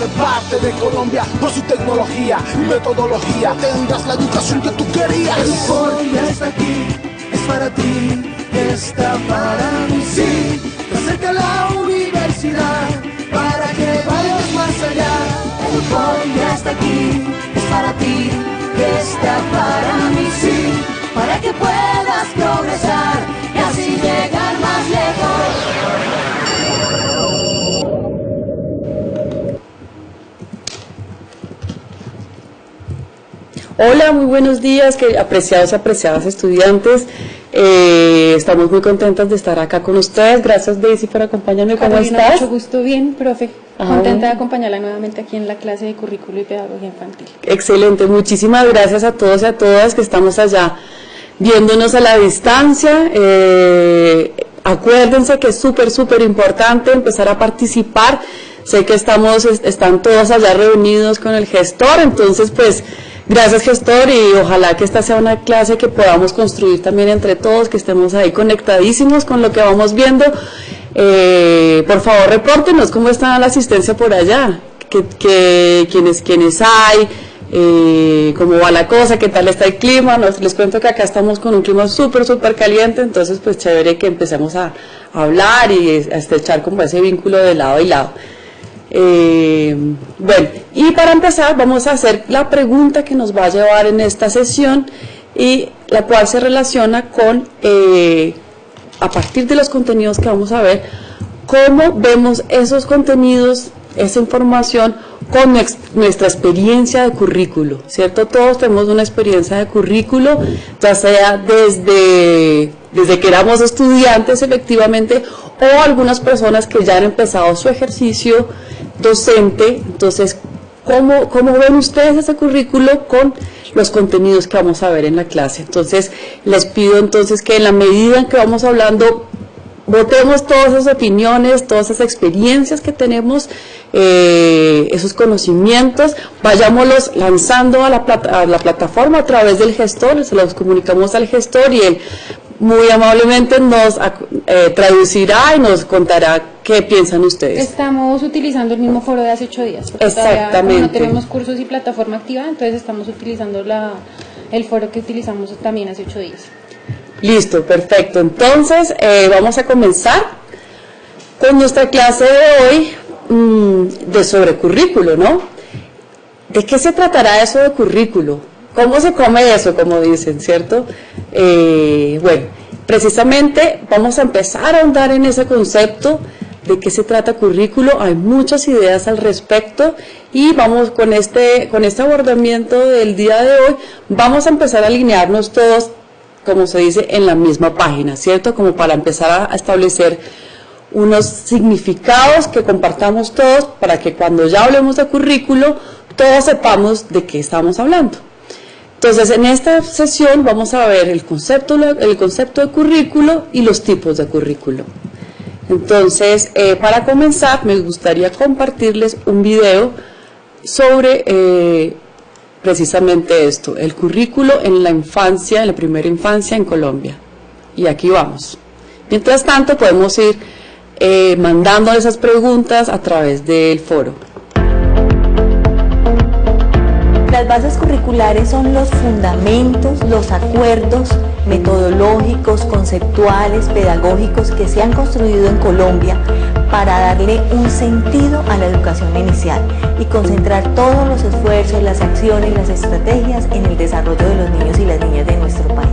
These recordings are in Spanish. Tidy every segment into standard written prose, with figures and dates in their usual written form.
de parte de Colombia por su tecnología y metodología. Tendrás la educación que tú querías. El foro ya está aquí, es para ti, está para mí. Sí, te acerca la universidad para que vayas más allá. El foro ya está aquí, es para ti, está para mí. Sí, para que puedas progresar y así llegar más lejos. Hola, muy buenos días, apreciados y apreciadas estudiantes. Estamos muy contentas de estar acá con ustedes. Gracias, Daisy, por acompañarme. ¿Cómo estás? Mucho gusto, bien, profe. Contenta de acompañarla nuevamente aquí en la clase de currículo y pedagogía infantil. Excelente, muchísimas gracias a todos y a todas que estamos allá viéndonos a la distancia. Acuérdense que es súper importante empezar a participar. Sé que están todos allá reunidos con el gestor, entonces pues gracias, gestor, y ojalá que esta sea una clase que podamos construir también entre todos, que estemos ahí conectadísimos con lo que vamos viendo. Por favor, repórtenos cómo está la asistencia por allá, quiénes hay, cómo va la cosa, qué tal está el clima. Les cuento que acá estamos con un clima súper caliente, entonces pues chévere que empecemos a hablar y a estrechar como ese vínculo de lado y lado. Bueno, y para empezar vamos a hacer la pregunta que nos va a llevar en esta sesión y la cual se relaciona con, a partir de los contenidos que vamos a ver, cómo vemos esos contenidos, esa información con nuestra experiencia de currículo, ¿cierto? Todos tenemos una experiencia de currículo, ya sea desde que éramos estudiantes efectivamente, o algunas personas que ya han empezado su ejercicio docente. Entonces, ¿cómo ven ustedes ese currículo con los contenidos que vamos a ver en la clase? Entonces, les pido entonces que en la medida en que vamos hablando, botemos todas esas opiniones, todas esas experiencias que tenemos, esos conocimientos, vayámoslos lanzando a la plataforma a través del gestor, se los comunicamos al gestor y él muy amablemente nos traducirá y nos contará qué piensan ustedes. Estamos utilizando el mismo foro de hace 8 días. Exactamente. Todavía, no tenemos cursos y plataforma activa, entonces estamos utilizando el foro que utilizamos también hace 8 días. Listo, perfecto. Entonces, vamos a comenzar con nuestra clase de hoy sobre currículo, ¿no? ¿De qué se tratará eso de currículo? ¿Cómo se come eso, como dicen, cierto? Bueno, precisamente vamos a empezar a ahondar en ese concepto de qué se trata currículo. Hay muchas ideas al respecto y vamos con este abordamiento del día de hoy, vamos a empezar a alinearnos todos, como se dice, en la misma página, ¿cierto? Como para empezar a establecer unos significados que compartamos todos para que cuando ya hablemos de currículo, todos sepamos de qué estamos hablando. Entonces, en esta sesión vamos a ver el concepto de currículo y los tipos de currículo. Entonces, para comenzar, me gustaría compartirles un video sobre precisamente esto, el currículo en la infancia, en la primera infancia en Colombia. Y aquí vamos. Mientras tanto, podemos ir mandando esas preguntas a través del foro. Las bases curriculares son los fundamentos, los acuerdos metodológicos, conceptuales, pedagógicos que se han construido en Colombia para darle un sentido a la educación inicial y concentrar todos los esfuerzos, las acciones, las estrategias en el desarrollo de los niños y las niñas de nuestro país.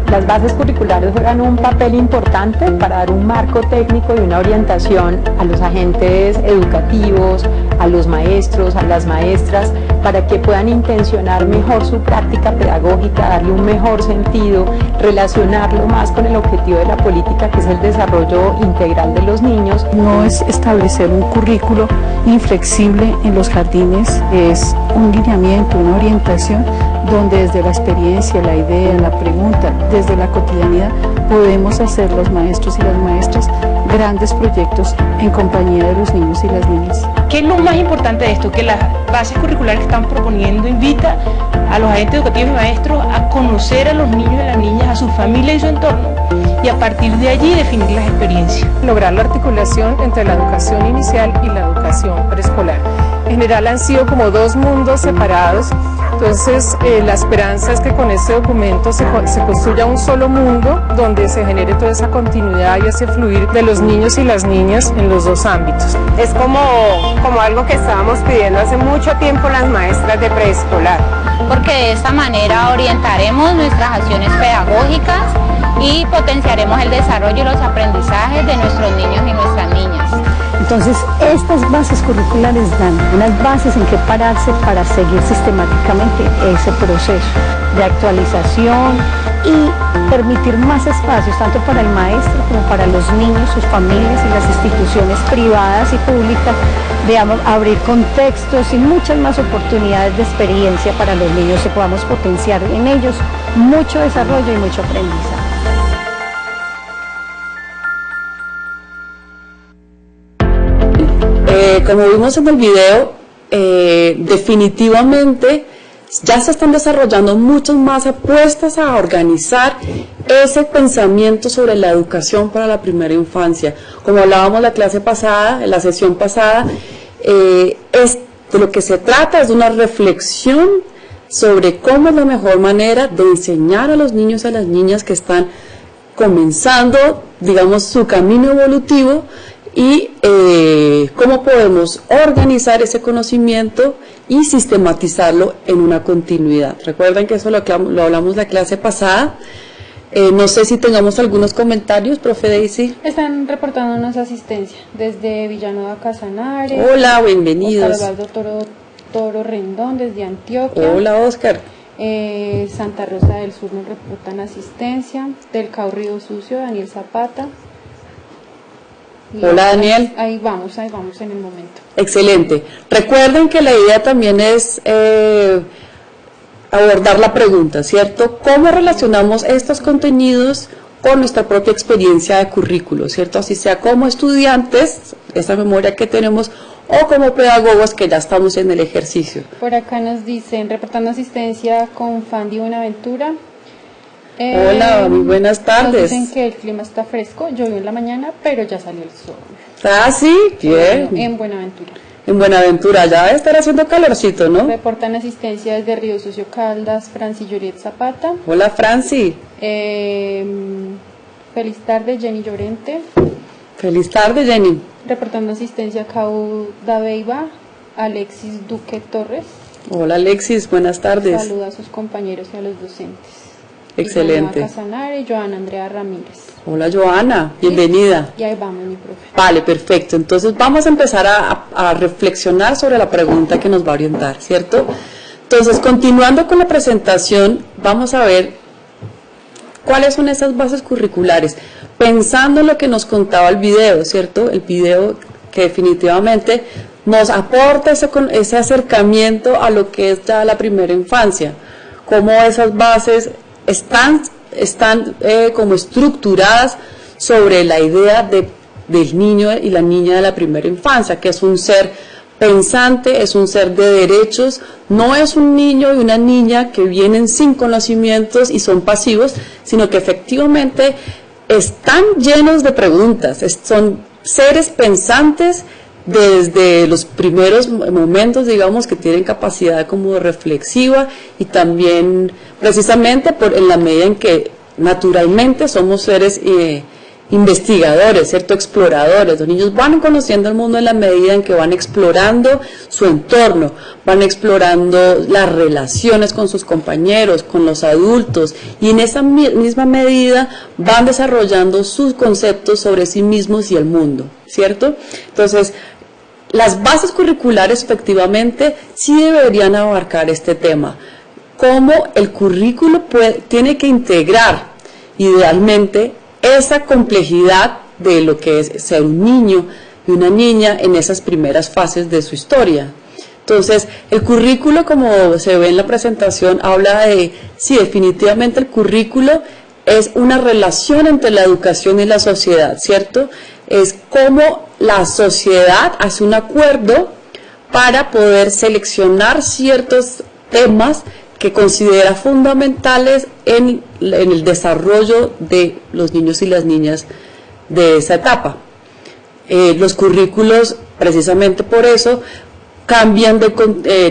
Las bases curriculares juegan un papel importante para dar un marco técnico y una orientación a los agentes educativos, a los maestros, a las maestras, para que puedan intencionar mejor su práctica pedagógica, darle un mejor sentido, relacionarlo más con el objetivo de la política, que es el desarrollo integral de los niños. No es establecer un currículo inflexible en los jardines, es un lineamiento, una orientación donde desde la experiencia, la idea, la pregunta, desde la cotidianidad, podemos hacer los maestros y las maestras grandes proyectos en compañía de los niños y las niñas. ¿Qué es lo más importante de esto? Que las bases curriculares que están proponiendo invita a los agentes educativos y maestros a conocer a los niños y a las niñas, a su familia y su entorno, y a partir de allí definir las experiencias. Lograr la articulación entre la educación inicial y la educación preescolar. general han sido como dos mundos separados. Entonces la esperanza es que con este documento se construya un solo mundo donde se genere toda esa continuidad y ese fluir de los niños y las niñas en los dos ámbitos. Es como algo que estábamos pidiendo hace mucho tiempo las maestras de preescolar. Porque de esta manera orientaremos nuestras acciones pedagógicas y potenciaremos el desarrollo y los aprendizajes de nuestros niños y nuestras niñas. Entonces, estas bases curriculares dan unas bases en que pararse para seguir sistemáticamente ese proceso de actualización y permitir más espacios, tanto para el maestro como para los niños, sus familias y las instituciones privadas y públicas, de abrir contextos y muchas más oportunidades de experiencia para los niños, que podamos potenciar en ellos mucho desarrollo y mucho aprendizaje. Como vimos en el video, definitivamente ya se están desarrollando muchas más apuestas a organizar ese pensamiento sobre la educación para la primera infancia. Como hablábamos la clase pasada, en la sesión pasada, de lo que se trata es de una reflexión sobre cómo es la mejor manera de enseñar a los niños y a las niñas que están comenzando, digamos, su camino evolutivo, y cómo podemos organizar ese conocimiento y sistematizarlo en una continuidad. Recuerden que eso lo hablamos la clase pasada. No sé si tengamos algunos comentarios, profe Daisy. Están reportándonos asistencia desde Villanueva Casanare. Hola, bienvenidos. Oscar Osvaldo Toro Rendón desde Antioquia. Hola, Oscar. Santa Rosa del Sur nos reportan asistencia. Del Cabo Río Sucio, Daniel Zapata. Hola, Daniel. Ahí vamos en el momento. Excelente. Recuerden que la idea también es abordar la pregunta, ¿cierto? ¿Cómo relacionamos estos contenidos con nuestra propia experiencia de currículo, ¿cierto? Así sea como estudiantes, esa memoria que tenemos, o como pedagogos que ya estamos en el ejercicio. Por acá nos dicen, reportando asistencia con Fandy Buenaventura. Hola, muy buenas tardes. Nos dicen que el clima está fresco, llovió en la mañana, pero ya salió el sol. Ah, sí, bien. En Buenaventura. En Buenaventura, ya debe estar haciendo calorcito, ¿no? Reportan asistencia desde Río Sucio Caldas, Franci Juliet Zapata. Hola, Franci. Feliz tarde, Jenny Llorente. Feliz tarde, Jenny. Reportando asistencia Cauda Beiba, Alexis Duque Torres. Hola, Alexis, buenas tardes. Saluda a sus compañeros y a los docentes. Excelente. Casanare, Joana Andrea Ramírez. Hola, Joana, bienvenida. Y ahí vamos, mi profe. Vale, perfecto. Entonces vamos a empezar a reflexionar sobre la pregunta que nos va a orientar, ¿cierto? Entonces, continuando con la presentación, vamos a ver cuáles son esas bases curriculares, pensando en lo que nos contaba el video, ¿cierto? El video que definitivamente nos aporta ese acercamiento a lo que es ya la primera infancia, cómo esas bases están como estructuradas sobre la idea del niño y la niña de la primera infancia, que es un ser pensante, es un ser de derechos, no es un niño y una niña que vienen sin conocimientos y son pasivos, sino que efectivamente están llenos de preguntas, son seres pensantes desde los primeros momentos, digamos, que tienen capacidad como reflexiva, y también precisamente en la medida en que naturalmente somos seres investigadores, ¿cierto? Exploradores. Los niños van conociendo el mundo en la medida en que van explorando su entorno, van explorando las relaciones con sus compañeros, con los adultos, y en esa misma medida van desarrollando sus conceptos sobre sí mismos y el mundo, ¿cierto? Entonces, las bases curriculares efectivamente sí deberían abarcar este tema, cómo el currículo tiene que integrar idealmente esa complejidad de lo que es ser un niño y una niña en esas primeras fases de su historia. Entonces, el currículo, como se ve en la presentación, habla de, sí, definitivamente el currículo es una relación entre la educación y la sociedad, ¿cierto? Es como la sociedad hace un acuerdo para poder seleccionar ciertos temas que considera fundamentales en el desarrollo de los niños y las niñas de esa etapa. Los currículos, precisamente por eso, cambian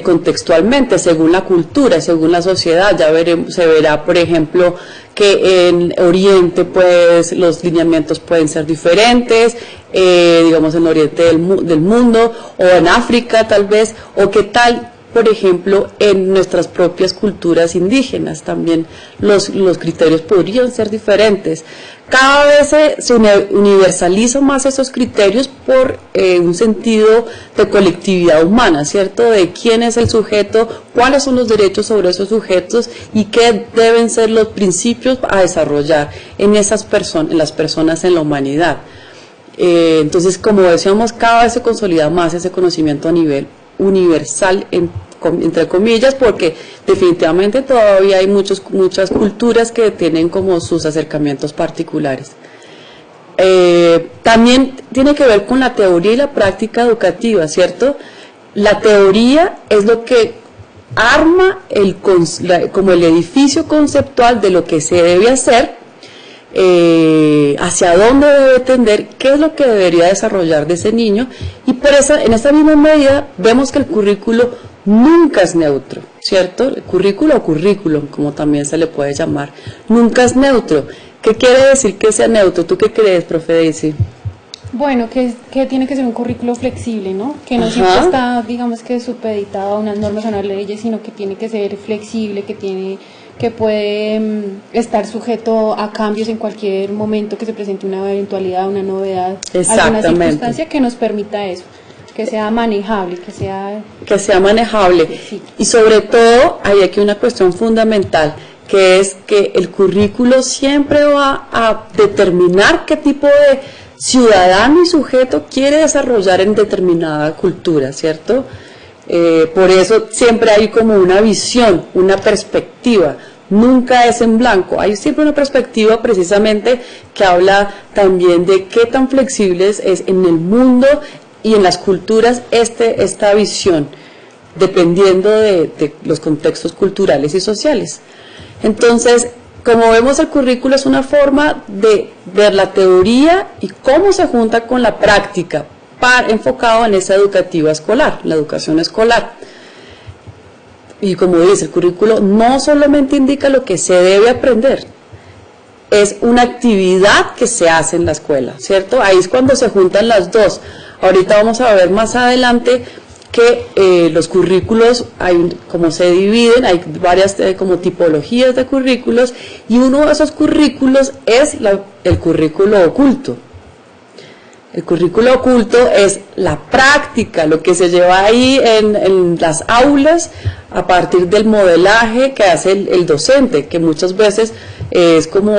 contextualmente, según la cultura, según la sociedad. Se verá, por ejemplo, que en Oriente pues los lineamientos pueden ser diferentes, digamos en Oriente del mundo, o en África tal vez, o qué tal, por ejemplo, en nuestras propias culturas indígenas también los criterios podrían ser diferentes. Cada vez se universaliza más esos criterios por un sentido de colectividad humana, ¿cierto? De quién es el sujeto, cuáles son los derechos sobre esos sujetos y qué deben ser los principios a desarrollar en esas personas, en las personas en la humanidad. Entonces, como decíamos, cada vez se consolida más ese conocimiento a nivel universal, entre comillas, porque definitivamente todavía hay muchas culturas que tienen como sus acercamientos particulares. También tiene que ver con la teoría y la práctica educativa, ¿cierto? La teoría es lo que arma como el edificio conceptual de lo que se debe hacer, hacia dónde debe tender, qué es lo que debería desarrollar de ese niño, y por eso, en esta misma medida, vemos que el currículo nunca es neutro, ¿cierto? El currículo o currículum, como también se le puede llamar, nunca es neutro. ¿Qué quiere decir que sea neutro? ¿Tú qué crees, profe Daisy? Bueno, que tiene que ser un currículo flexible, ¿no? Que no siempre está, digamos que supeditado a unas normas o unas leyes, sino que tiene que ser flexible, que puede estar sujeto a cambios en cualquier momento que se presente una eventualidad, una novedad, alguna circunstancia que nos permita eso, que sea manejable, que sea manejable. Sí. Y sobre todo hay aquí una cuestión fundamental, que es que el currículo siempre va a determinar qué tipo de ciudadano y sujeto quiere desarrollar en determinada cultura, ¿cierto? Por eso siempre hay como una visión, una perspectiva, nunca es en blanco, hay siempre una perspectiva precisamente que habla también de qué tan flexibles es en el mundo y en las culturas esta visión, dependiendo de los contextos culturales y sociales. Entonces, como vemos, el currículo es una forma de ver la teoría y cómo se junta con la práctica, enfocado en esa educativa escolar, la educación escolar. Y como dice, el currículo no solamente indica lo que se debe aprender, es una actividad que se hace en la escuela, ¿cierto? Ahí es cuando se juntan las dos. Ahorita vamos a ver más adelante que los currículos, como se dividen, hay varias como tipologías de currículos, y uno de esos currículos es el currículo oculto. El currículo oculto es la práctica, lo que se lleva ahí en las aulas a partir del modelaje que hace el docente, que muchas veces es como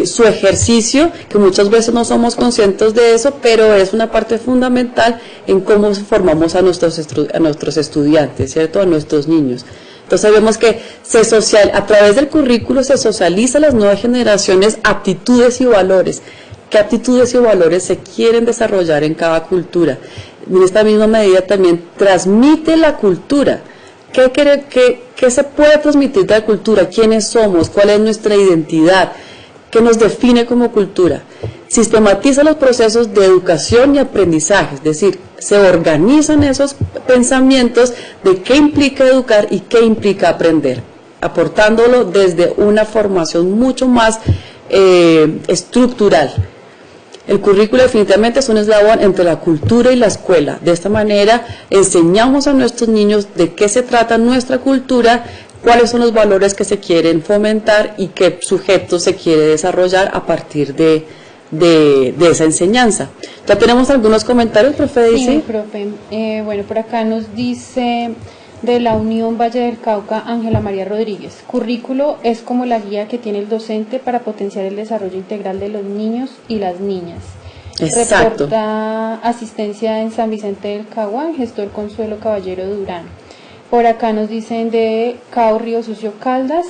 su ejercicio, que muchas veces no somos conscientes de eso, pero es una parte fundamental en cómo formamos a nuestros estudiantes, ¿cierto? A nuestros niños. Entonces vemos que a través del currículo se socializa a las nuevas generaciones aptitudes y valores. ¿Qué aptitudes y valores se quieren desarrollar en cada cultura? En esta misma medida también transmite la cultura. ¿Qué se puede transmitir de la cultura? ¿Quiénes somos? ¿Cuál es nuestra identidad? ¿Qué nos define como cultura? Sistematiza los procesos de educación y aprendizaje, es decir, se organizan esos pensamientos de qué implica educar y qué implica aprender, aportándolo desde una formación mucho más estructural. El currículo definitivamente es un eslabón entre la cultura y la escuela. De esta manera enseñamos a nuestros niños de qué se trata nuestra cultura, cuáles son los valores que se quieren fomentar y qué sujeto se quiere desarrollar a partir de esa enseñanza. Ya tenemos algunos comentarios, profe Daisy. Sí, profe. Bueno, por acá nos dice de la Unión Valle del Cauca, Ángela María Rodríguez. Currículo es como la guía que tiene el docente para potenciar el desarrollo integral de los niños y las niñas. Exacto. Reporta asistencia en San Vicente del Caguán, gestor Consuelo Caballero Durán. Por acá nos dicen de Cao Río Sucio Caldas,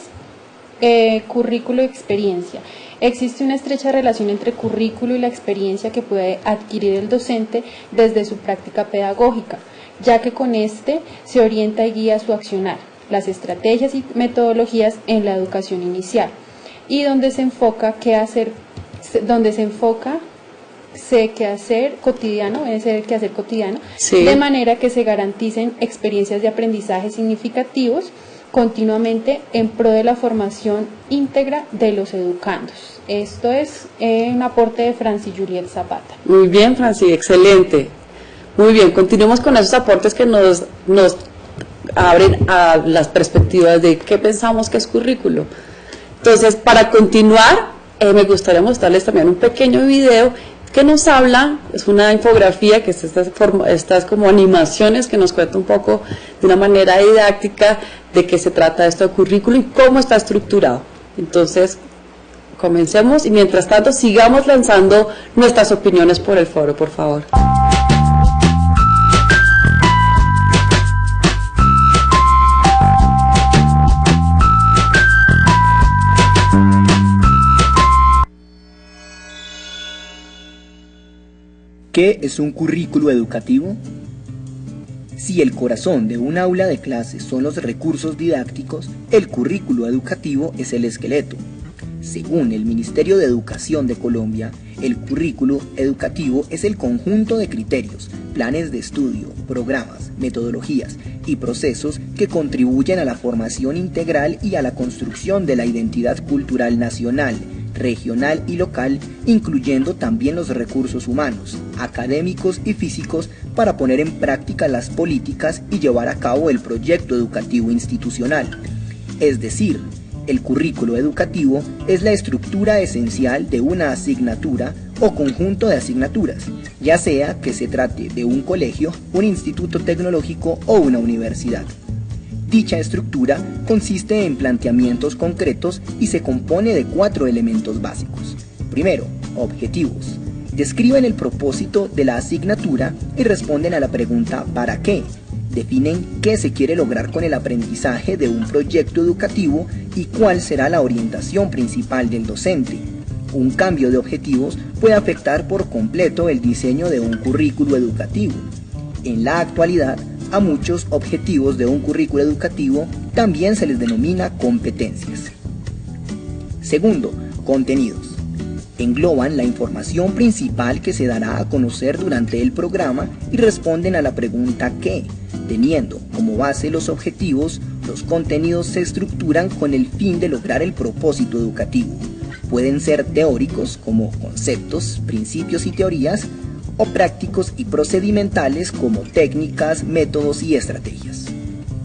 currículo y experiencia. Existe una estrecha relación entre currículo y la experiencia que puede adquirir el docente desde su práctica pedagógica, ya que con este se orienta y guía su accionar, las estrategias y metodologías en la educación inicial, y donde se enfoca ese quehacer cotidiano, Sí. de manera que se garanticen experiencias de aprendizaje significativos continuamente en pro de la formación íntegra de los educandos. Esto es un aporte de Franci Juliet Zapata. Muy bien, Franci, excelente. Muy bien, continuemos con esos aportes que nos abren a las perspectivas de qué pensamos que es currículo. Entonces, para continuar, me gustaría mostrarles también un pequeño video que nos habla, es una infografía, que es estas como animaciones que nos cuenta un poco de una manera didáctica de qué se trata esto de currículo y cómo está estructurado. Entonces, comencemos y mientras tanto sigamos lanzando nuestras opiniones por el foro, por favor. ¿Qué es un currículo educativo? Si el corazón de un aula de clases son los recursos didácticos, el currículo educativo es el esqueleto. Según el Ministerio de Educación de Colombia, el currículo educativo es el conjunto de criterios, planes de estudio, programas, metodologías y procesos que contribuyen a la formación integral y a la construcción de la identidad cultural nacional, regional y local, incluyendo también los recursos humanos, académicos y físicos para poner en práctica las políticas y llevar a cabo el proyecto educativo institucional. Es decir, el currículo educativo es la estructura esencial de una asignatura o conjunto de asignaturas, ya sea que se trate de un colegio, un instituto tecnológico o una universidad. Dicha estructura consiste en planteamientos concretos y se compone de 4 elementos básicos. Primero, objetivos. Describen el propósito de la asignatura y responden a la pregunta ¿para qué? Definen qué se quiere lograr con el aprendizaje de un proyecto educativo y cuál será la orientación principal del docente. Un cambio de objetivos puede afectar por completo el diseño de un currículo educativo. En la actualidad, a muchos objetivos de un currículo educativo también se les denomina competencias. Segundo, contenidos. Engloban la información principal que se dará a conocer durante el programa y responden a la pregunta ¿qué? Teniendo como base los objetivos, los contenidos se estructuran con el fin de lograr el propósito educativo. Pueden ser teóricos como conceptos, principios y teorías, o prácticos y procedimentales como técnicas, métodos y estrategias.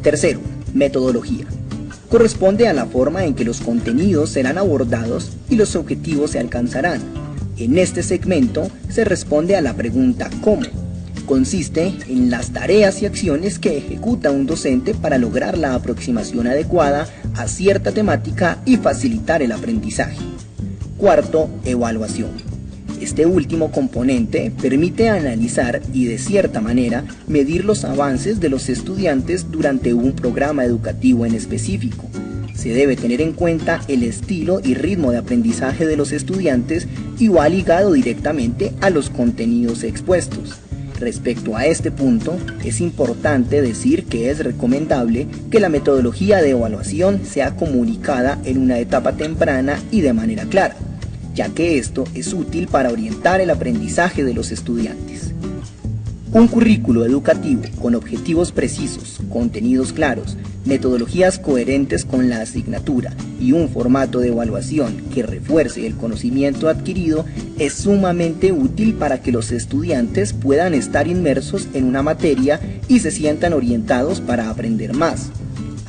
Tercero, metodología. Corresponde a la forma en que los contenidos serán abordados y los objetivos se alcanzarán. En este segmento se responde a la pregunta ¿cómo? Consiste en las tareas y acciones que ejecuta un docente para lograr la aproximación adecuada a cierta temática y facilitar el aprendizaje. Cuarto, evaluación. Este último componente permite analizar y de cierta manera medir los avances de los estudiantes durante un programa educativo en específico. Se debe tener en cuenta el estilo y ritmo de aprendizaje de los estudiantes y va ligado directamente a los contenidos expuestos. Respecto a este punto, es importante decir que es recomendable que la metodología de evaluación sea comunicada en una etapa temprana y de manera clara, ya que esto es útil para orientar el aprendizaje de los estudiantes. Un currículo educativo con objetivos precisos, contenidos claros, metodologías coherentes con la asignatura y un formato de evaluación que refuerce el conocimiento adquirido es sumamente útil para que los estudiantes puedan estar inmersos en una materia y se sientan orientados para aprender más.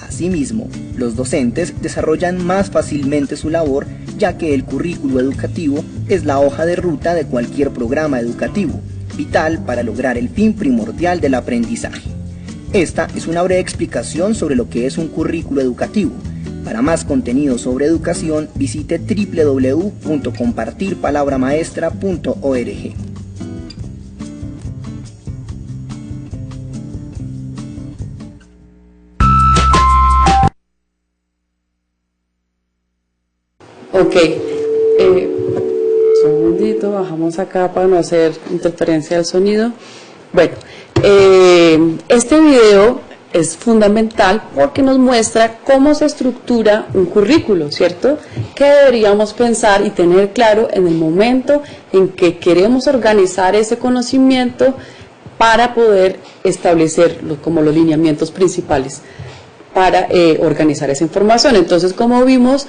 Asimismo, los docentes desarrollan más fácilmente su labor, ya que el currículo educativo es la hoja de ruta de cualquier programa educativo, vital para lograr el fin primordial del aprendizaje. Esta es una breve explicación sobre lo que es un currículo educativo. Para más contenido sobre educación, visite www.compartirpalabramaestra.org. Ok, un segundito, bajamos acá para no hacer interferencia del sonido. Bueno, este video es fundamental porque nos muestra cómo se estructura un currículo, ¿cierto? ¿Qué deberíamos pensar y tener claro en el momento en que queremos organizar ese conocimiento para poder establecer como los lineamientos principales para organizar esa información? Entonces, como vimos,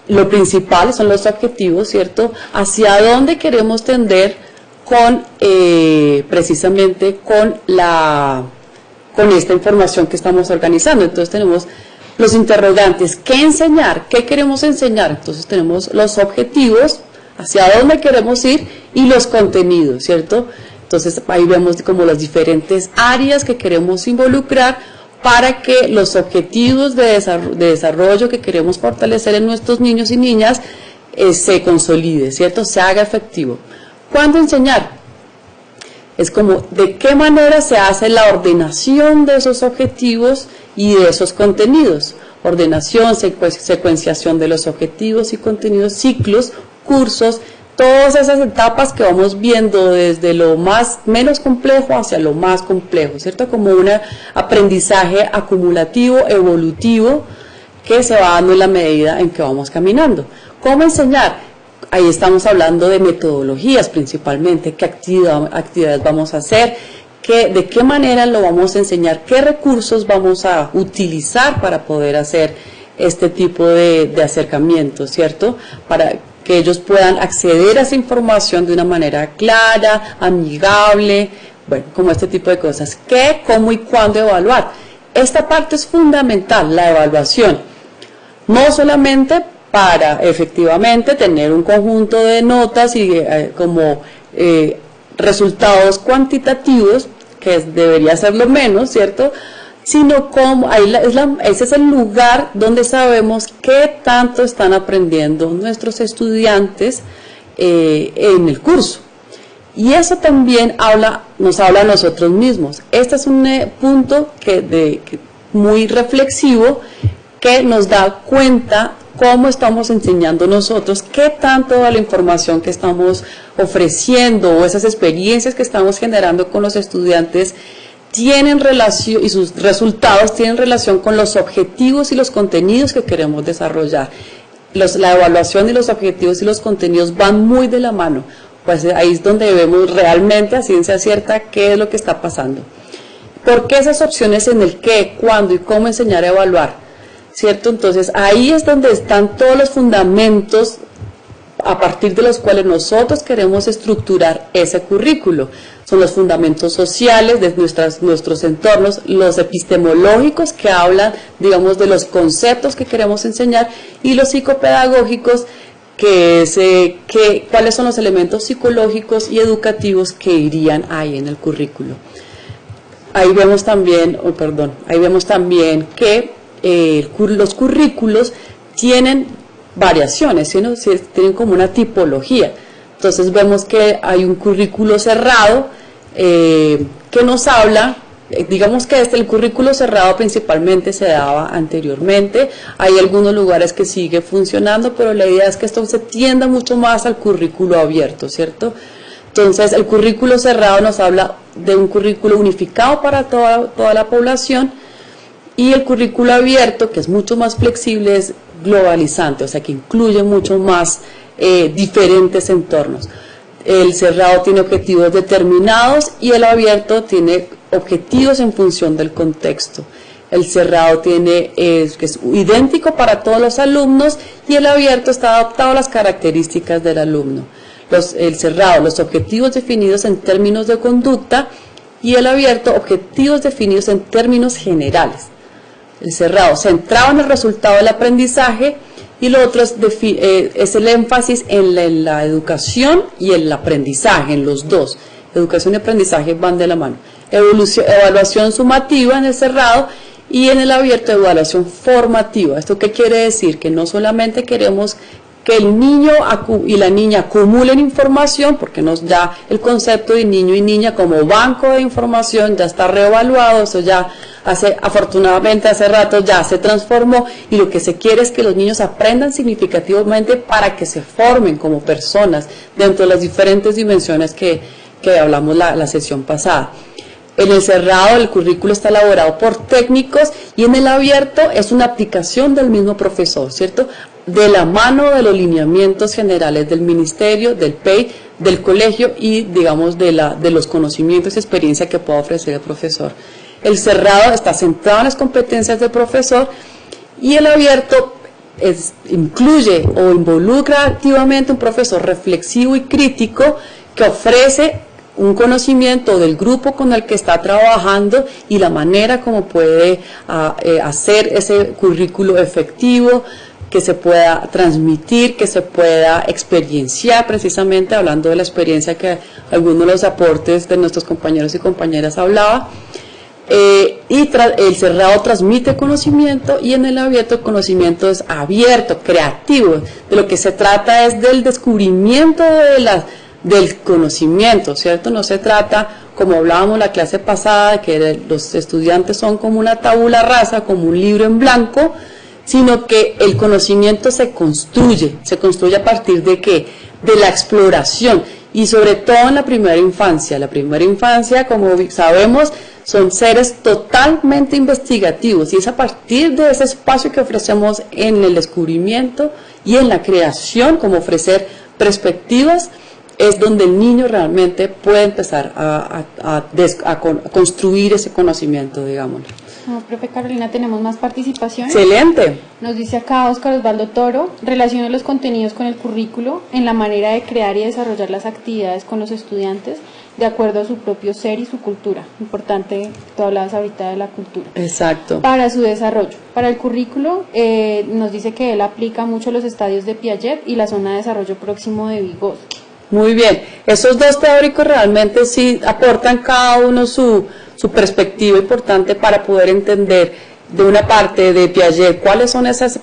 lo principal son los objetivos, ¿cierto? Hacia dónde queremos tender con precisamente con esta información que estamos organizando. Entonces tenemos los interrogantes, ¿qué enseñar? ¿Qué queremos enseñar? Entonces tenemos los objetivos, hacia dónde queremos ir, y los contenidos, ¿cierto? Entonces ahí vemos como las diferentes áreas que queremos involucrar para que los objetivos de desarrollo que queremos fortalecer en nuestros niños y niñas se consolide, ¿cierto? Se haga efectivo. ¿Cuándo enseñar? Es como de qué manera se hace la ordenación de esos objetivos y de esos contenidos. Ordenación, secuenciación de los objetivos y contenidos, ciclos, cursos, todas esas etapas que vamos viendo desde lo menos complejo hacia lo más complejo, ¿cierto? Como un aprendizaje acumulativo, evolutivo, que se va dando en la medida en que vamos caminando. ¿Cómo enseñar? Ahí estamos hablando de metodologías principalmente, qué actividades vamos a hacer, de qué manera lo vamos a enseñar, qué recursos vamos a utilizar para poder hacer este tipo de acercamiento, ¿cierto? Para que ellos puedan acceder a esa información de una manera clara, amigable, bueno, como este tipo de cosas. ¿Qué, cómo y cuándo evaluar? Esta parte es fundamental, la evaluación, no solamente para efectivamente tener un conjunto de notas y resultados cuantitativos, que debería ser lo menos, ¿cierto? Sino como ese es el lugar donde sabemos qué tanto están aprendiendo nuestros estudiantes en el curso. Y eso también nos habla a nosotros mismos. Este es un punto muy reflexivo que nos da cuenta cómo estamos enseñando nosotros, qué tanto de la información que estamos ofreciendo o esas experiencias que estamos generando con los estudiantes tienen relación y sus resultados tienen relación con los objetivos y los contenidos que queremos desarrollar. La evaluación y los objetivos y los contenidos van muy de la mano, pues ahí es donde vemos realmente a ciencia cierta qué es lo que está pasando. ¿Por qué esas opciones en el qué, cuándo y cómo enseñar a evaluar? ¿Cierto? Entonces ahí es donde están todos los fundamentos a partir de los cuales nosotros queremos estructurar ese currículo. Son los fundamentos sociales de nuestros entornos, los epistemológicos que hablan, digamos, de los conceptos que queremos enseñar, y los psicopedagógicos, cuáles son los elementos psicológicos y educativos que irían ahí en el currículo. Ahí vemos también que los currículos tienen variaciones, ¿sí? Tienen como una tipología. Entonces vemos que hay un currículo cerrado que nos habla, digamos que el currículo cerrado principalmente se daba anteriormente, hay algunos lugares que sigue funcionando, pero la idea es que esto se tienda mucho más al currículo abierto, ¿cierto? Entonces el currículo cerrado nos habla de un currículo unificado para toda la población, y el currículo abierto, que es mucho más flexible, es globalizante, o sea que incluye mucho más diferentes entornos. El cerrado tiene objetivos determinados y el abierto tiene objetivos en función del contexto. El cerrado es idéntico para todos los alumnos, y el abierto está adaptado a las características del alumno. El cerrado, los objetivos definidos en términos de conducta, y el abierto, objetivos definidos en términos generales. El cerrado centrado en el resultado del aprendizaje, y lo otro es el énfasis en la educación y el aprendizaje, en los dos. Educación y aprendizaje van de la mano. Evaluación sumativa en el cerrado, y en el abierto evaluación formativa. ¿Esto qué quiere decir? Que no solamente queremos que el niño y la niña acumulen información, porque ya el concepto de niño y niña como banco de información ya está reevaluado, eso ya afortunadamente hace rato ya se transformó, y lo que se quiere es que los niños aprendan significativamente para que se formen como personas dentro de las diferentes dimensiones que hablamos la sesión pasada. En el cerrado el currículo está elaborado por técnicos y en el abierto es una aplicación del mismo profesor, ¿cierto? De la mano de los lineamientos generales del ministerio, del PEI, del colegio y, digamos, de los conocimientos y experiencia que pueda ofrecer el profesor. El cerrado está centrado en las competencias del profesor y el abierto incluye o involucra activamente un profesor reflexivo y crítico que ofrece un conocimiento del grupo con el que está trabajando y la manera como puede hacer ese currículo efectivo, que se pueda transmitir, que se pueda experienciar, precisamente hablando de la experiencia que algunos de los aportes de nuestros compañeros y compañeras hablaba. El cerrado transmite conocimiento y en el abierto el conocimiento es abierto, creativo. De lo que se trata es del descubrimiento del conocimiento, ¿cierto? No se trata, como hablábamos la clase pasada, de que los estudiantes son como una tabula rasa, como un libro en blanco, sino que el conocimiento se construye a partir de ¿qué? De la exploración y sobre todo en la primera infancia. La primera infancia, como sabemos, son seres totalmente investigativos y es a partir de ese espacio que ofrecemos en el descubrimiento y en la creación, como ofrecer perspectivas, es donde el niño realmente puede empezar a construir ese conocimiento, digámoslo. Profe Carolina, tenemos más participaciones. Excelente. Nos dice acá Óscar Osvaldo Toro, relaciona los contenidos con el currículo en la manera de crear y desarrollar las actividades con los estudiantes de acuerdo a su propio ser y su cultura. Importante, tú hablabas ahorita de la cultura. Exacto. Para su desarrollo. Para el currículo nos dice que él aplica mucho los estadios de Piaget y la zona de desarrollo próximo de Vygotsky. Muy bien, esos dos teóricos realmente sí aportan cada uno su perspectiva importante para poder entender de una parte de Piaget cuáles son esas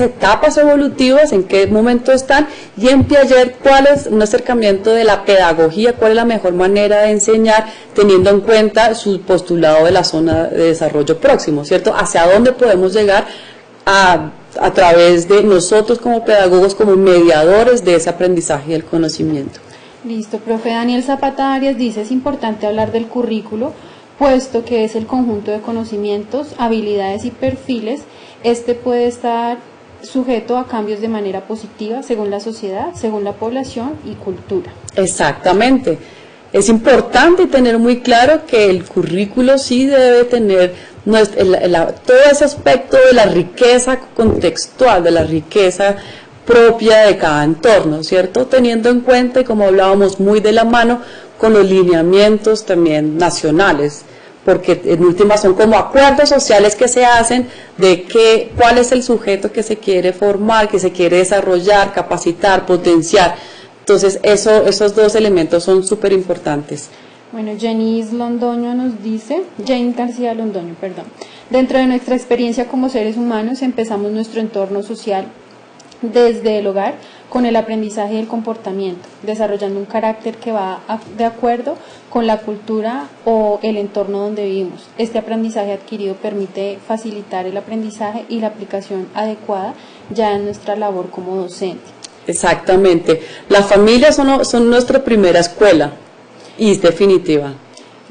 etapas evolutivas, en qué momento están, y en Piaget cuál es un acercamiento de la pedagogía, cuál es la mejor manera de enseñar teniendo en cuenta su postulado de la zona de desarrollo próximo, ¿cierto? Hacia dónde podemos llegar a través de nosotros como pedagogos, como mediadores de ese aprendizaje y el conocimiento. Listo, profe Daniel Zapata Arias dice, es importante hablar del currículo, puesto que es el conjunto de conocimientos, habilidades y perfiles. Este puede estar sujeto a cambios de manera positiva según la sociedad, según la población y cultura. Exactamente. Es importante tener muy claro que el currículo sí debe tener todo ese aspecto de la riqueza contextual, de la riqueza propia de cada entorno, ¿cierto? Teniendo en cuenta, y como hablábamos, muy de la mano con los lineamientos también nacionales, porque en última son como acuerdos sociales que se hacen de cuál es el sujeto que se quiere formar, que se quiere desarrollar, capacitar, potenciar. Entonces esos dos elementos son súper importantes. Bueno, Jane García Londoño, perdón. Dentro de nuestra experiencia como seres humanos empezamos nuestro entorno social desde el hogar con el aprendizaje y el comportamiento, desarrollando un carácter que va de acuerdo con la cultura o el entorno donde vivimos. Este aprendizaje adquirido permite facilitar el aprendizaje y la aplicación adecuada ya en nuestra labor como docente. Exactamente. Las familias son nuestra primera escuela y es definitiva.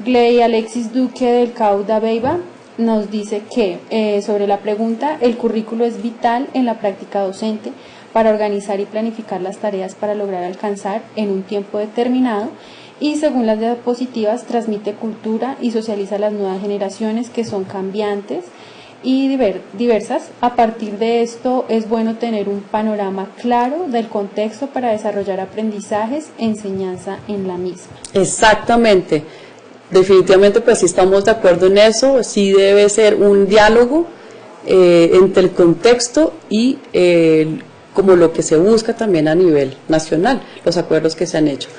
Gley Alexis Duque del Cauda Beiba nos dice que sobre la pregunta, el currículo es vital en la práctica docente para organizar y planificar las tareas para lograr alcanzar en un tiempo determinado y según las diapositivas transmite cultura y socializa a las nuevas generaciones que son cambiantes y diversas. A partir de esto es bueno tener un panorama claro del contexto para desarrollar aprendizajes e enseñanza en la misma. Exactamente, definitivamente pues sí estamos de acuerdo en eso, sí debe ser un diálogo entre el contexto y como lo que se busca también a nivel nacional, los acuerdos que se han hecho.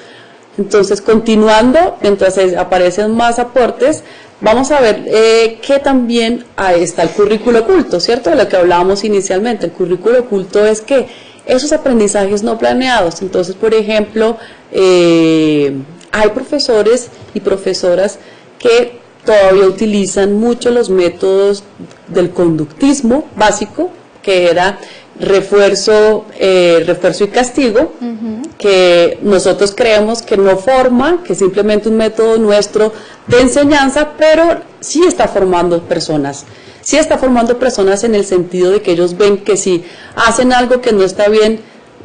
Entonces, continuando, mientras aparecen más aportes, vamos a ver que también está el currículo oculto, ¿cierto? De lo que hablábamos inicialmente. El currículo oculto es que esos aprendizajes no planeados. Entonces, por ejemplo, hay profesores y profesoras que todavía utilizan mucho los métodos del conductismo básico, que era refuerzo y castigo, que nosotros creemos que no forma, que es simplemente un método nuestro de enseñanza, pero sí está formando personas. Sí está formando personas en el sentido de que ellos ven que si hacen algo que no está bien,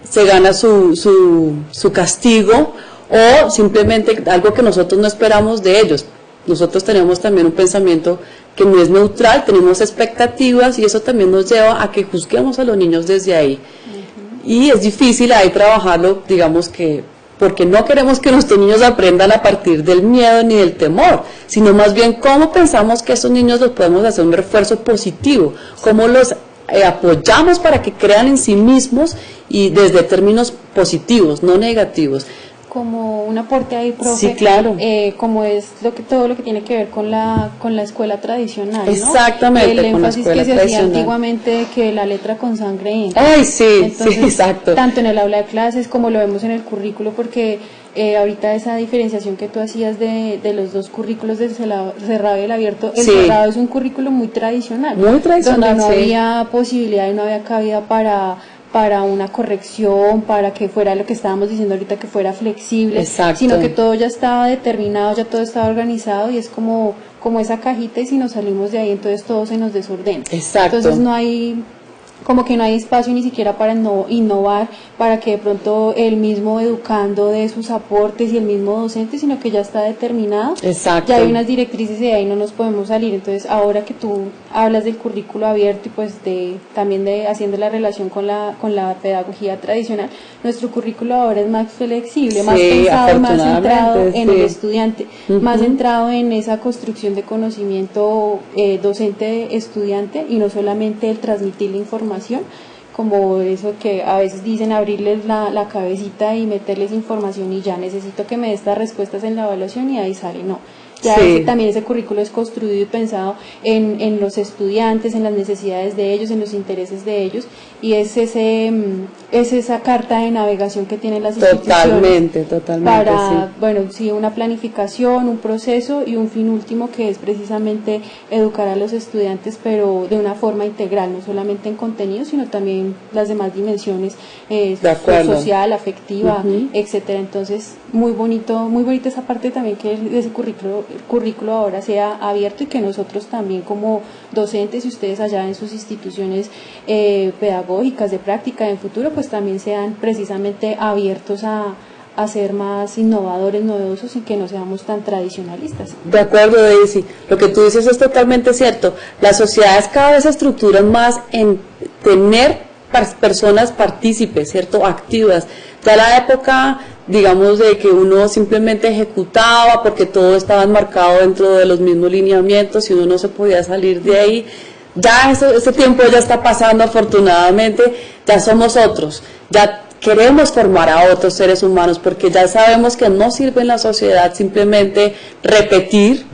se gana su castigo, o simplemente algo que nosotros no esperamos de ellos. Nosotros tenemos también un pensamiento que no es neutral, tenemos expectativas, y eso también nos lleva a que juzguemos a los niños desde ahí. Y es difícil ahí trabajarlo, digamos que, porque no queremos que nuestros niños aprendan a partir del miedo ni del temor, sino más bien cómo pensamos que esos niños los podemos hacer un refuerzo positivo, cómo los apoyamos para que crean en sí mismos y desde términos positivos, no negativos. Como un aporte ahí, profe, sí, claro. Como es todo lo que tiene que ver con la escuela tradicional, ¿no? Exactamente, el con la énfasis escuela que se hacía tradicional. antiguamente, que la letra con sangre entra. Ay, sí, entonces, sí, exacto. Tanto en el aula de clases como lo vemos en el currículo, porque ahorita esa diferenciación que tú hacías de los dos currículos del cerrado y el abierto, el cerrado es un currículo muy tradicional, donde no había posibilidad y no había cabida para una corrección, para que fuera lo que estábamos diciendo ahorita, que fuera flexible. Exacto. Sino que todo ya estaba determinado, ya todo estaba organizado, y es como esa cajita, y si nos salimos de ahí, entonces todo se nos desordena. Exacto. Entonces no hay espacio ni siquiera para innovar, para que de pronto el mismo educando dé sus aportes y el mismo docente, sino que ya está determinado. Exacto. Ya hay unas directrices y de ahí no nos podemos salir. Entonces, ahora que tú hablas del currículo abierto y pues también haciendo la relación con la pedagogía tradicional, nuestro currículo ahora es más flexible, más pensado, más centrado en el estudiante, más centrado en esa construcción de conocimiento docente-estudiante, y no solamente el transmitir la información, como eso que a veces dicen, abrirles la cabecita y meterles información y ya, necesito que me dé estas respuestas en la evaluación y ahí sale. No, ya también ese currículo es construido y pensado en los estudiantes, en las necesidades de ellos, en los intereses de ellos, y es esa carta de navegación que tienen las instituciones para, una planificación, un proceso y un fin último, que es precisamente educar a los estudiantes, pero de una forma integral, no solamente en contenido, sino también las demás dimensiones, social, afectiva, etcétera. Entonces, muy bonita esa parte también, que ese currículo ahora sea abierto, y que nosotros también como docentes, y ustedes allá en sus instituciones pedagógicas de práctica en futuro, pues también sean precisamente abiertos a ser más innovadores, novedosos, y que no seamos tan tradicionalistas. De acuerdo, Daisy, lo que tú dices es totalmente cierto. Las sociedades cada vez se estructuran más en tener personas partícipes, ¿cierto?, activas. Ya la época, digamos, de que uno simplemente ejecutaba porque todo estaba enmarcado dentro de los mismos lineamientos y uno no se podía salir de ahí, ya ese tiempo ya está pasando, afortunadamente. Ya somos otros, ya queremos formar a otros seres humanos, porque ya sabemos que no sirve en la sociedad simplemente repetir,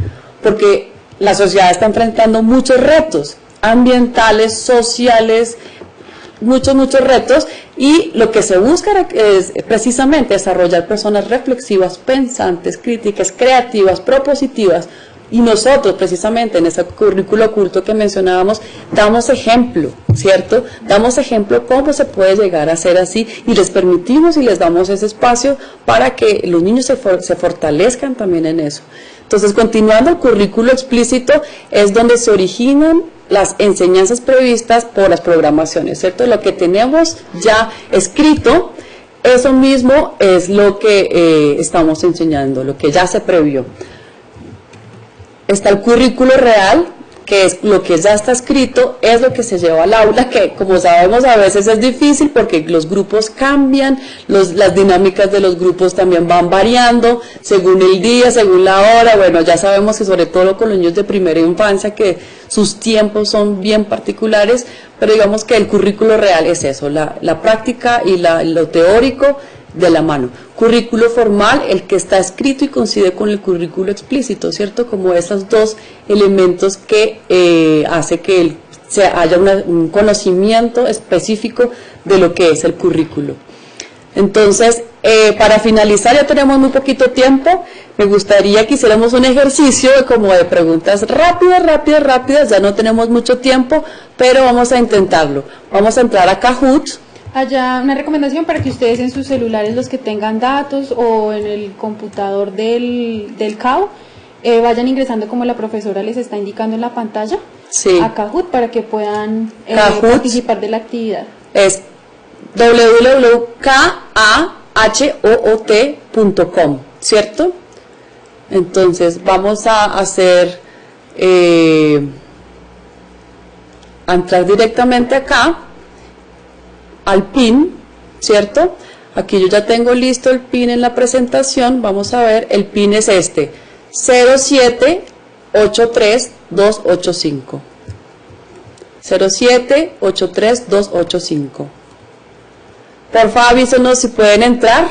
porque la sociedad está enfrentando muchos retos ambientales, sociales, muchos retos, y lo que se busca es precisamente desarrollar personas reflexivas, pensantes, críticas, creativas, propositivas. Y nosotros, precisamente en ese currículo oculto que mencionábamos, damos ejemplo, ¿cierto? Damos ejemplo cómo se puede llegar a ser así, y les permitimos y les damos ese espacio para que los niños se fortalezcan también en eso. Entonces, continuando, el currículo explícito es donde se originan las enseñanzas previstas por las programaciones, ¿cierto? Lo que tenemos ya escrito, eso mismo es lo que estamos enseñando, lo que ya se previó. Está el currículo real, que es lo que ya está escrito, es lo que se lleva al aula, que como sabemos a veces es difícil porque los grupos cambian, las dinámicas de los grupos también van variando según el día, según la hora. Bueno, ya sabemos que sobre todo con los niños de primera infancia, que sus tiempos son bien particulares, pero digamos que el currículo real es eso, la práctica y lo teórico de la mano. Currículo formal, el que está escrito y coincide con el currículo explícito, ¿cierto? Como esos dos elementos que hace que haya un conocimiento específico de lo que es el currículo. Entonces, para finalizar, ya tenemos muy poquito tiempo, me gustaría que hiciéramos un ejercicio como de preguntas rápidas, ya no tenemos mucho tiempo, pero vamos a intentarlo. Vamos a entrar a Kahoot. Allá una recomendación para que ustedes en sus celulares, los que tengan datos, o en el computador del CAU, vayan ingresando como la profesora les está indicando en la pantalla, sí, a Kahoot, para que puedan participar de la actividad. Es www.kahoot.com, ¿cierto? Entonces vamos a hacer, a entrar directamente acá, al PIN, ¿cierto? Aquí yo ya tengo listo el PIN en la presentación. Vamos a ver, el PIN es este, 0783285. 0783285. Por favor, avísenos si pueden entrar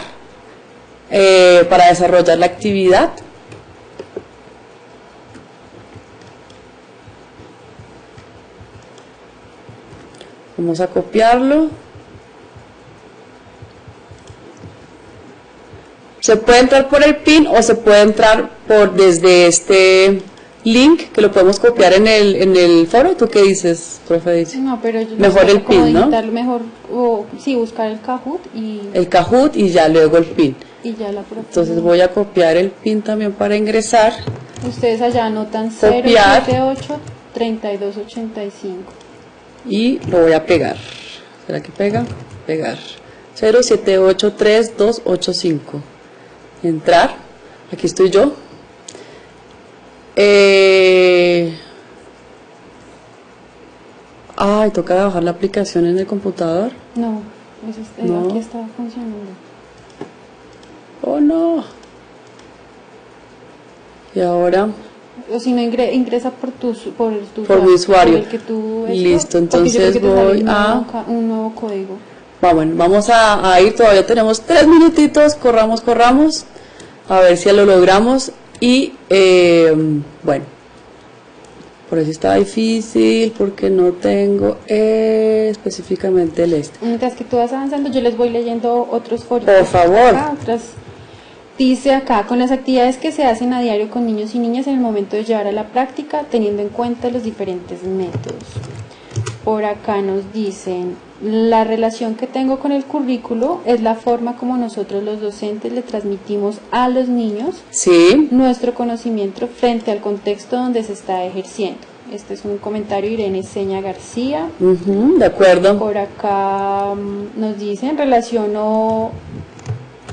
para desarrollar la actividad. Vamos a copiarlo. Se puede entrar por el PIN o se puede entrar desde este link que lo podemos copiar en el foro. ¿Tú qué dices, profe? Dice? No, pero yo mejor el PIN, ¿no? Mejor, sí, buscar el Kahoot y... El Kahoot y ya luego el PIN. Y ya la profe. Entonces voy a copiar el PIN también para ingresar. Ustedes allá anotan copiar. 078-3285. Y lo voy a pegar. ¿Será que pega? Pegar. 0783285. Entrar. Aquí estoy yo. Ay, toca bajar la aplicación en el computador. No, no, aquí está funcionando. Oh no. Y ahora. O si no, ingresa por mi usuario. Por el que tú listo, entonces voy a un nuevo código. Bueno, vamos a ir, todavía tenemos 3 minutitos, corramos, a ver si lo logramos. Y bueno, por eso está difícil, porque no tengo específicamente el este. Mientras que tú vas avanzando, yo les voy leyendo otros foros. Por favor. Dice acá, con las actividades que se hacen a diario con niños y niñas en el momento de llevar a la práctica, teniendo en cuenta los diferentes métodos. Por acá nos dicen, la relación que tengo con el currículo es la forma como nosotros los docentes le transmitimos a los niños, sí, nuestro conocimiento frente al contexto donde se está ejerciendo. Este es un comentario de Irene Seña García. De acuerdo. Por acá nos dicen,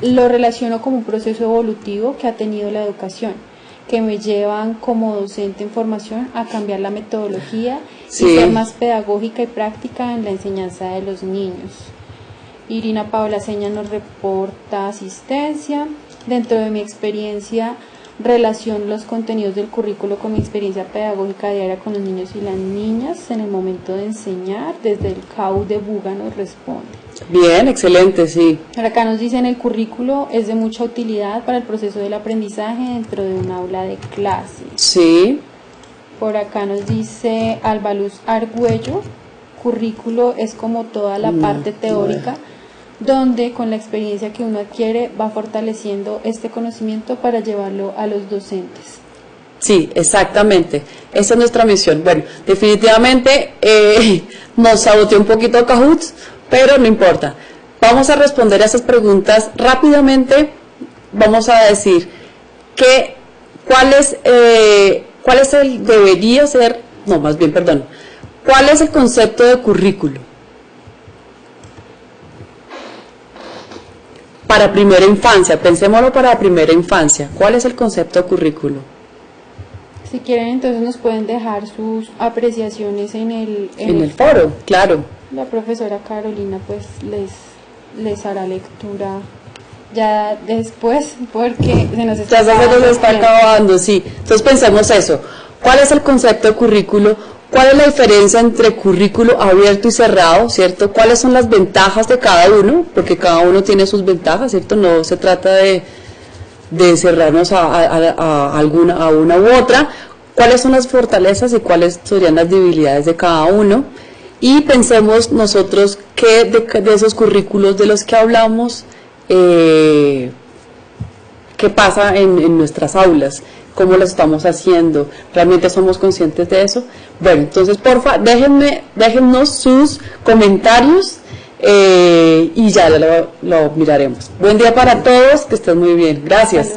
lo relaciono como un proceso evolutivo que ha tenido la educación, que me llevan como docente en formación a cambiar la metodología, sí, y ser más pedagógica y práctica en la enseñanza de los niños. Irina Paola Seña nos reporta asistencia. Dentro de mi experiencia, relaciono los contenidos del currículo con mi experiencia pedagógica diaria con los niños y las niñas en el momento de enseñar. Desde el CAU de Buga nos responde. Bien, excelente, sí. Acá nos dicen, el currículo es de mucha utilidad para el proceso del aprendizaje dentro de un aula de clase. Sí. Por acá nos dice Albaluz Argüello, currículo es como toda la parte teórica, donde con la experiencia que uno adquiere va fortaleciendo este conocimiento para llevarlo a los docentes. Sí, exactamente, esa es nuestra misión. Bueno, definitivamente nos saboteó un poquito Kahoot, pero no importa. Vamos a responder a esas preguntas rápidamente. Vamos a decir cuál es el debería ser, no, más bien, perdón, ¿cuál es el concepto de currículo? Para primera infancia, pensémoslo para primera infancia. ¿Cuál es el concepto de currículo? Si quieren, entonces nos pueden dejar sus apreciaciones en el foro, claro. La profesora Carolina pues les hará lectura ya después, porque se nos está acabando, sí. Entonces pensemos eso. ¿Cuál es el concepto de currículo? ¿Cuál es la diferencia entre currículo abierto y cerrado, cierto? ¿Cuáles son las ventajas de cada uno? Porque cada uno tiene sus ventajas, ¿cierto? No se trata de cerrarnos a una u otra. ¿Cuáles son las fortalezas y cuáles serían las debilidades de cada uno? Y pensemos nosotros que de esos currículos de los que hablamos, qué pasa en nuestras aulas, cómo lo estamos haciendo, realmente somos conscientes de eso. Bueno, entonces porfa, déjennos sus comentarios y ya lo miraremos. Buen día para todos, que estén muy bien. Gracias.